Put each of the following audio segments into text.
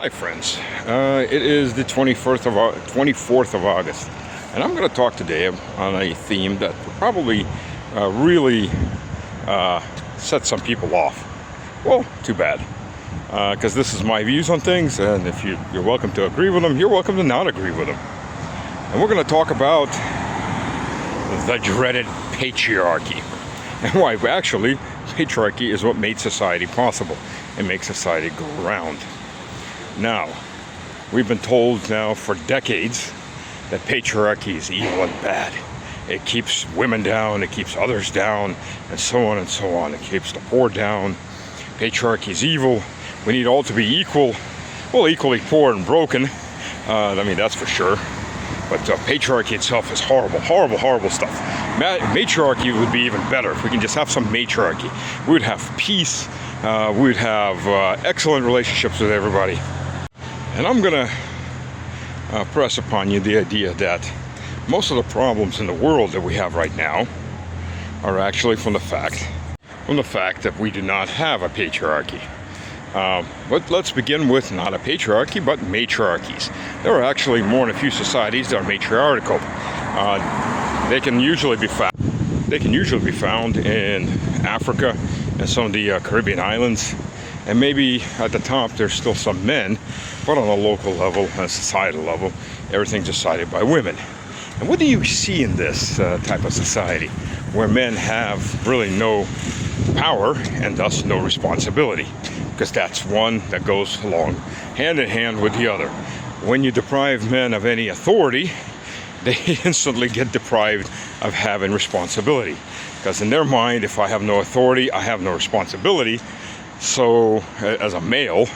Hi friends, it is the 24th of August, and I'm going to talk today on a theme that will probably really set some people off. Well, too bad, because this is my views on things, and if you're welcome to agree with them, you're welcome to not agree with them. And we're going to talk about the dreaded patriarchy, and why actually patriarchy is what made society possible and makes society go around. Now, we've been told now for decades that patriarchy is evil and bad. It keeps women down, it keeps others down, and so on and so on. It keeps the poor down. Patriarchy is evil. We need all to be equal. Well, equally poor and broken. That's for sure. But patriarchy itself is horrible, horrible, horrible stuff. Matriarchy would be even better if we can just have some matriarchy. We would have peace. We would have excellent relationships with everybody. And I'm going to press upon you the idea that most of the problems in the world that we have right now are actually from the fact that we do not have a patriarchy. But let's begin with not a patriarchy, but matriarchies. There are actually more than a few societies that are matriarchal. They can usually be found in Africa and some of the Caribbean islands. And maybe at the top there's still some men, but on a local level, a societal level, everything's decided by women. And what do you see in this type of society, where men have really no power and thus no responsibility? Because that's one that goes along hand in hand with the other. When you deprive men of any authority, they instantly get deprived of having responsibility. Because in their mind, if I have no authority, I have no responsibility. So, as a male,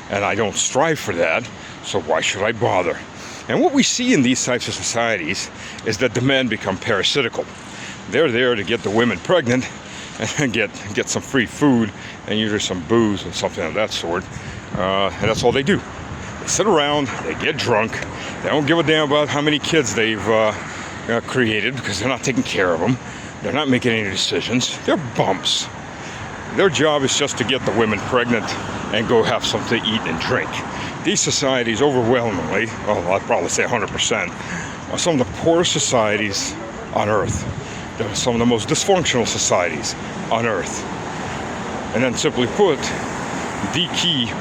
and I don't strive for that, so why should I bother? And what we see in these types of societies is that the men become parasitical. They're there to get the women pregnant and get some free food and usually some booze and something of that sort. And that's all they do. They sit around, they get drunk, they don't give a damn about how many kids they've created because they're not taking care of them. They're not making any decisions. They're bumps. Their job is just to get the women pregnant and go have something to eat and drink. These societies overwhelmingly, well, I'd probably say 100%, are some of the poorest societies on earth. They're some of the most dysfunctional societies on earth. And then simply put, the key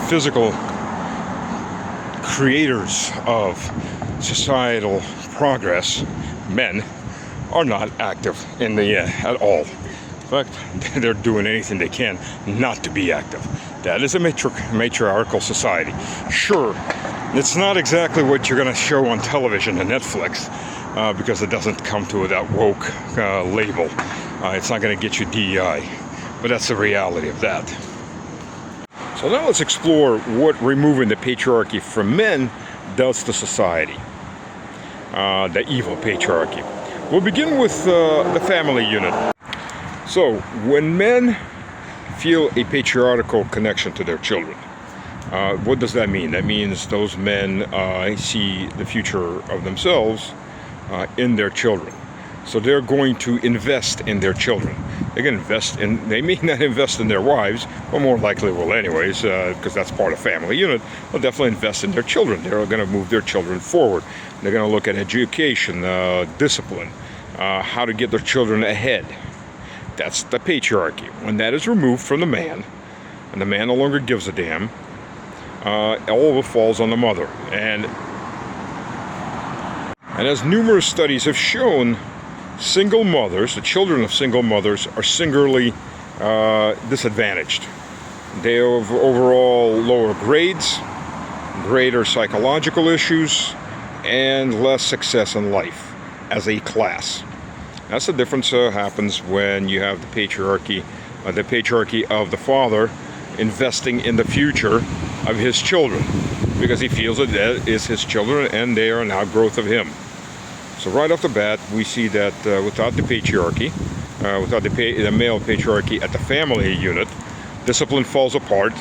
physical creators of societal progress, men, are not active in the at all. In fact, they're doing anything they can not to be active. That is a matriarchal society. Sure, it's not exactly what you're going to show on television and Netflix, because it doesn't come to that woke label. It's not going to get you DEI, but that's the reality of that. So now let's explore what removing the patriarchy from men does to society. The evil patriarchy. We'll begin with the family unit. So, when men feel a patriarchal connection to their children, what does that mean? That means those men see the future of themselves in their children. So they're going to invest in their children. They're going to they may not invest in their wives, but more likely will anyways, because that's part of family unit. They'll definitely invest in their children. They're going to move their children forward. They're going to look at education, discipline, how to get their children ahead. That's the patriarchy. When that is removed from the man, and the man no longer gives a damn, all of it falls on the mother. And as numerous studies have shown, single mothers, the children of single mothers, are singularly disadvantaged. They have overall lower grades, greater psychological issues, and less success in life as a class. That's the difference happens when you have the patriarchy of the father investing in the future of his children, because he feels that that is his children and they are an outgrowth of him. So right off the bat, we see that without the patriarchy, without the male patriarchy at the family unit, discipline falls apart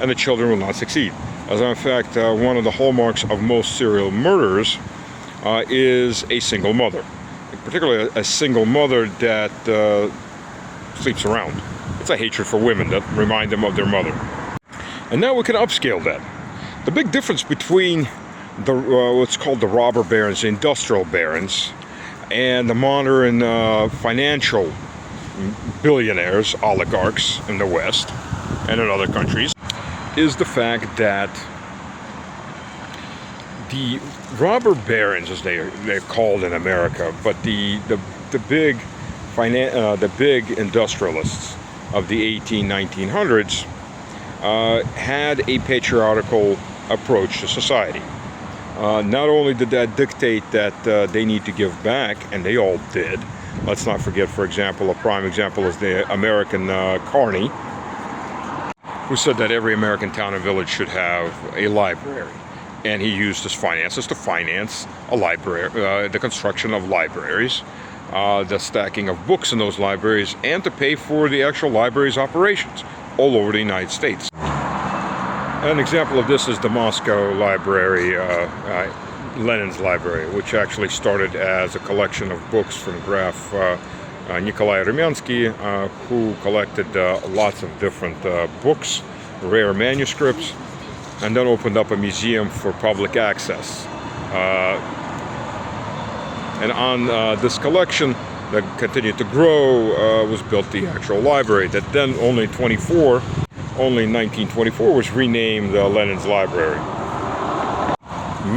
and the children will not succeed. As a matter of fact, one of the hallmarks of most serial murderers is a single mother. Particularly a single mother that sleeps around. It's a hatred for women that remind them of their mother. And now we can upscale that. The big difference between the what's called the robber barons, the industrial barons, and the modern financial billionaires, oligarchs in the West and in other countries, is the fact that the robber barons, as they're called in America, but the big industrialists of the 1900s had a patriarchal approach to society. Not only did that dictate that they need to give back, and they all did. Let's not forget, for example, a prime example is the American Carney, who said that every American town and village should have a library. And he used his finances to finance a library, the construction of libraries, the stacking of books in those libraries, and to pay for the actual library's operations all over the United States. An example of this is the Moscow Library, Lenin's Library, which actually started as a collection of books from Graf Nikolai Rumyansky, who collected lots of different books, rare manuscripts, and then opened up a museum for public access. And on this collection that continued to grow was built the actual library that then only in 1924 was renamed Lenin's Library.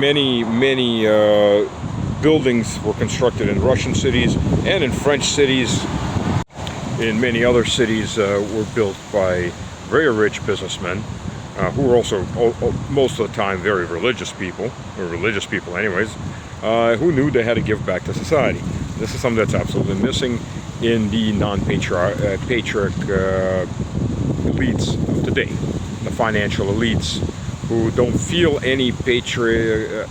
Many buildings were constructed in Russian cities and in French cities. In many other cities were built by very rich businessmen who were also most of the time very religious people, or religious people anyways, who knew they had to give back to society. This is something that's absolutely missing in the non-patriarch elites of today, the financial elites, who don't feel any patriarchy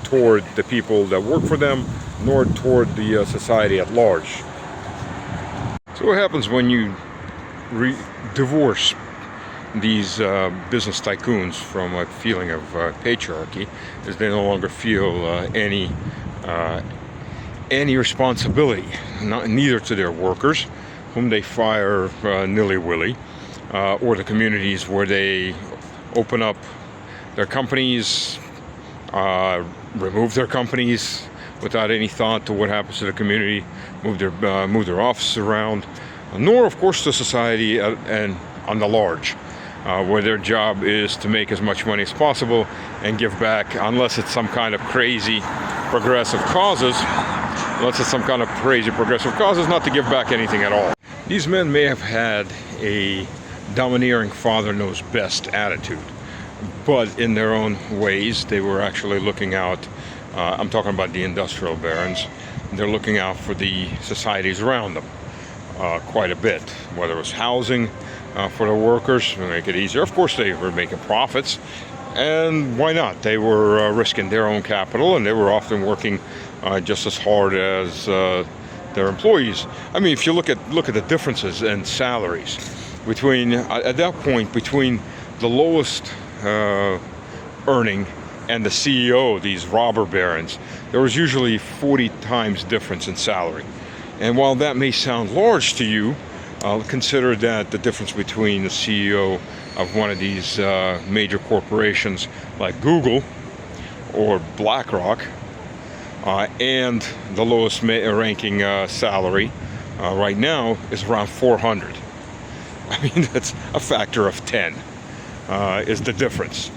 toward the people that work for them, nor toward the society at large. So what happens when you divorce these business tycoons from a feeling of patriarchy is they no longer feel any responsibility, neither to their workers, whom they fire nilly-willy, or the communities where they open up their companies, remove their companies without any thought to what happens to the community, move their offices around, nor of course to society and on the large, where their job is to make as much money as possible and give back, unless it's some kind of crazy progressive causes, not to give back anything at all. These men may have had a domineering father knows best attitude, but in their own ways they were actually looking out, I'm talking about the industrial barons, they're looking out for the societies around them quite a bit, whether it was housing for the workers to make it easier. Of course they were making profits, and why not? They were risking their own capital, and they were often working just as hard as their employees. I mean, if you look at the differences in salaries between at that point between the lowest earning and the CEO, these robber barons, there was usually 40 times difference in salary. And while that may sound large to you, consider that the difference between the CEO of one of these major corporations like Google or BlackRock and the lowest ranking salary right now is around 400. I mean, that's a factor of 10 is the difference.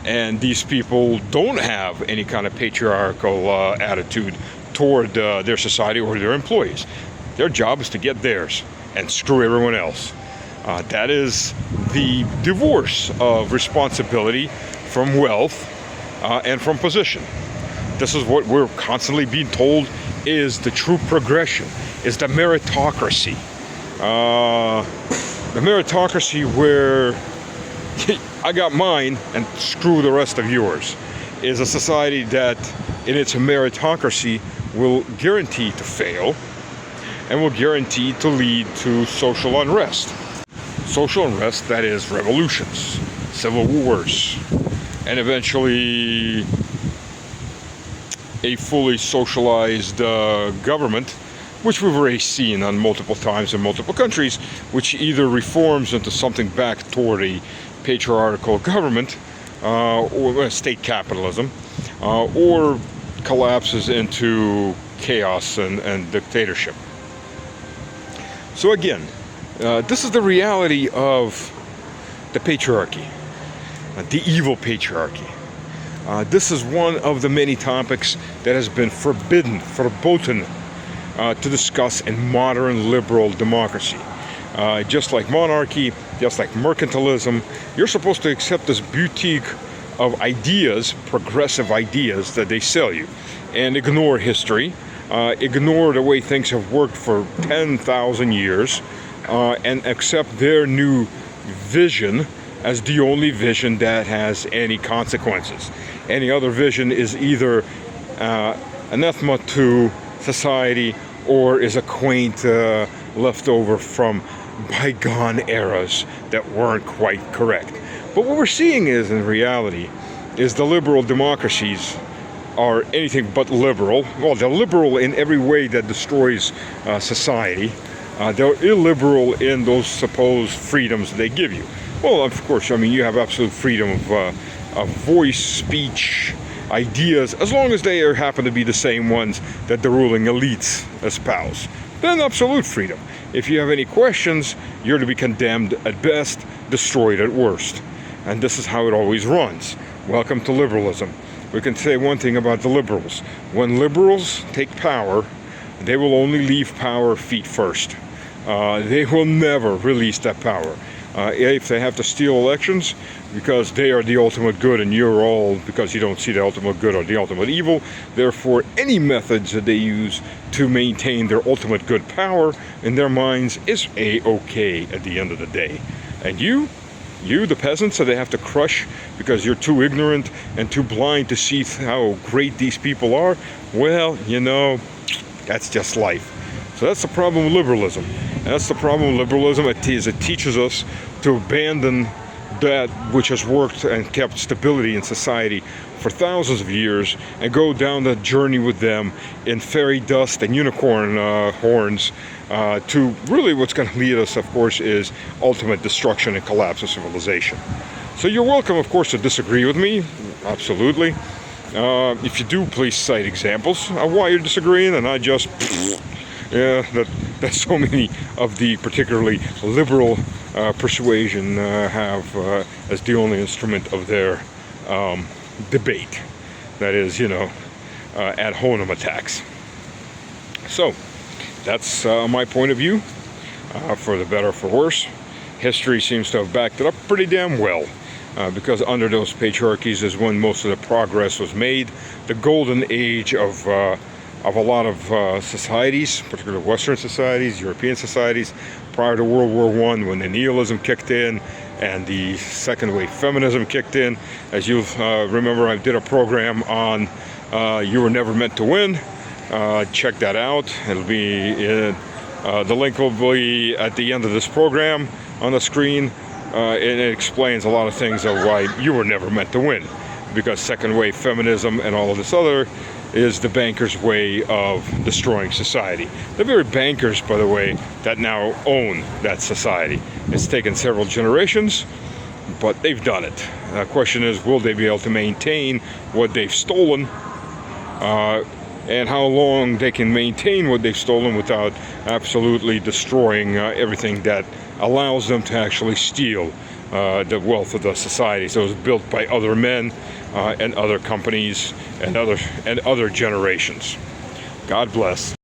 And these people don't have any kind of patriarchal attitude toward their society or their employees. Their job is to get theirs and screw everyone else. That is the divorce of responsibility from wealth and from position. This is what we're constantly being told is the true progression, is the meritocracy. The meritocracy where I got mine and screw the rest of yours is a society that in its meritocracy will guarantee to fail and will guarantee to lead to social unrest. Social unrest, that is revolutions, civil wars, and eventually a fully socialized government which we've already seen on multiple times in multiple countries, which either reforms into something back toward a patriarchal government or state capitalism, or collapses into chaos and dictatorship. So again, this is the reality of the patriarchy, the evil patriarchy. This is one of the many topics that has been verboten to discuss in modern liberal democracy. Just like monarchy, just like mercantilism, you're supposed to accept this boutique of ideas, progressive ideas that they sell you, and ignore history, ignore the way things have worked for 10,000 years, and accept their new vision as the only vision that has any consequences. Any other vision is either anathema to society or is a quaint leftover from bygone eras that weren't quite correct. But what we're seeing is, in reality, is the liberal democracies are anything but liberal. Well, they're liberal in every way that destroys society. They're illiberal in those supposed freedoms they give you. Well, of course, I mean, you have absolute freedom of voice, speech, ideas, as long as they happen to be the same ones that the ruling elites espouse. Then absolute freedom. If you have any questions, you're to be condemned at best, destroyed at worst. And this is how it always runs. Welcome to liberalism. We can say one thing about the liberals. When liberals take power, they will only leave power feet first. They will never release that power. If they have to steal elections because they are the ultimate good and you're all, because you don't see the ultimate good or the ultimate evil, therefore any methods that they use to maintain their ultimate good power in their minds is a-okay at the end of the day. And you, the peasants that they have to crush because you're too ignorant and too blind to see how great these people are, well, you know, that's just life. So that's the problem with liberalism. And that's the problem with liberalism. It teaches us to abandon that which has worked and kept stability in society for thousands of years and go down the journey with them in fairy dust and unicorn horns to really what's going to lead us, of course, is ultimate destruction and collapse of civilization. So you're welcome, of course, to disagree with me. Absolutely. If you do, please cite examples of why you're disagreeing and not just... Yeah, that so many of the particularly liberal persuasion have as the only instrument of their debate. That is, you know, ad hominem attacks. So, that's my point of view, for the better or for worse. History seems to have backed it up pretty damn well, because under those patriarchies is when most of the progress was made. The golden age of a lot of societies, particularly Western societies, European societies, prior to World War I, when the nihilism kicked in and the second wave feminism kicked in. As you remember, I did a program on You Were Never Meant to Win. Check that out. It'll be in, the link will be at the end of this program on the screen. And it explains a lot of things of why you were never meant to win, because second wave feminism and all of this other is the bankers' way of destroying society. The very bankers, by the way, that now own that society. It's taken several generations, but they've done it. The question is, will they be able to maintain what they've stolen, and how long they can maintain what they've stolen without absolutely destroying everything that allows them to actually steal the wealth of the society. So it's built by other men and other companies and other generations. God bless.